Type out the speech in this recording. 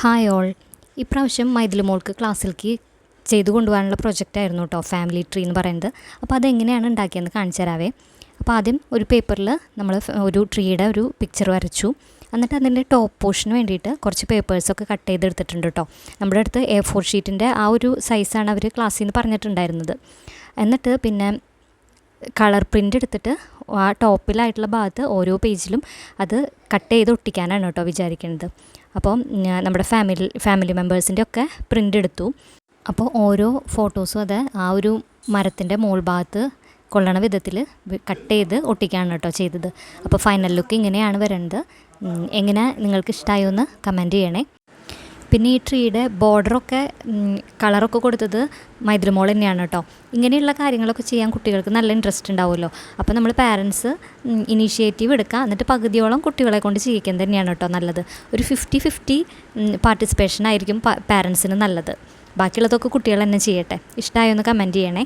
Hi all. ഇപ്രാവശ്യം മൈഥിലി മോൾക്ക് ക്ലാസ്സിലേക്ക് ചെയ്തു കൊണ്ടുപോകാനുള്ള പ്രൊജക്റ്റായിരുന്നു കേട്ടോ, ഫാമിലി ട്രീ എന്ന് പറയുന്നത്. അപ്പോൾ അതെങ്ങനെയാണ് ഉണ്ടാക്കിയെന്ന് കാണിച്ചു തരാവേ. അപ്പോൾ ആദ്യം ഒരു പേപ്പറിൽ നമ്മൾ ഒരു ട്രീയുടെ ഒരു പിക്ചർ വരച്ചു. എന്നിട്ട് അതിൻ്റെ ടോപ്പ് പോർഷന് വേണ്ടിയിട്ട് കുറച്ച് പേപ്പേഴ്സൊക്കെ കട്ട് ചെയ്തെടുത്തിട്ടുണ്ട് കേട്ടോ. നമ്മുടെ അടുത്ത് A4 ഷീറ്റിൻ്റെ ആ ഒരു സൈസാണ് അവർ ക്ലാസ്സിൽ നിന്ന് പറഞ്ഞിട്ടുണ്ടായിരുന്നത്. എന്നിട്ട് പിന്നെ കളർ പ്രിൻ്റ് എടുത്തിട്ട് ആ ടോപ്പിലായിട്ടുള്ള ഭാഗത്ത് ഓരോ പേജിലും അത് കട്ട് ചെയ്ത് ഒട്ടിക്കാനാണ് കേട്ടോ വിചാരിക്കുന്നത്. അപ്പോൾ നമ്മുടെ ഫാമിലി മെമ്പേഴ്സിൻ്റെ ഒക്കെ പ്രിൻ്റ് എടുത്തു. അപ്പോൾ ഓരോ ഫോട്ടോസും അത് ആ ഒരു മരത്തിൻ്റെ മോൾ ഭാഗത്ത് കൊള്ളണ വിധത്തിൽ കട്ട് ചെയ്ത് ഒട്ടിക്കാണ് കേട്ടോ ചെയ്തത്. അപ്പോൾ ഫൈനൽ ലുക്ക് ഇങ്ങനെയാണ് വരുന്നത്. എങ്ങനെ നിങ്ങൾക്ക് ഇഷ്ടമായോ എന്ന് കമൻറ്റ് ചെയ്യണേ. പിന്നെ ഈ ട്രീയുടെ ബോർഡറൊക്കെ കളറൊക്കെ കൊടുത്തത് മൈഥിലി മോൾ തന്നെയാണ് കേട്ടോ. ഇങ്ങനെയുള്ള കാര്യങ്ങളൊക്കെ ചെയ്യാൻ കുട്ടികൾക്ക് നല്ല ഇൻട്രസ്റ്റ് ഉണ്ടാവുമല്ലോ. അപ്പോൾ നമ്മൾ പാരൻസ് ഇനീഷ്യേറ്റീവ് എടുക്കുക, എന്നിട്ട് പകുതിയോളം കുട്ടികളെ കൊണ്ട് ചെയ്യിക്കുന്നത് തന്നെയാണ് കേട്ടോ നല്ലത്. ഒരു 50-50 പാർട്ടിസിപ്പേഷൻ ആയിരിക്കും പാരൻസിന് നല്ലത്. ബാക്കിയുള്ളതൊക്കെ കുട്ടികൾ തന്നെ ചെയ്യട്ടെ. ഇഷ്ടമായോ എന്ന് കമൻറ്റ് ചെയ്യണേ.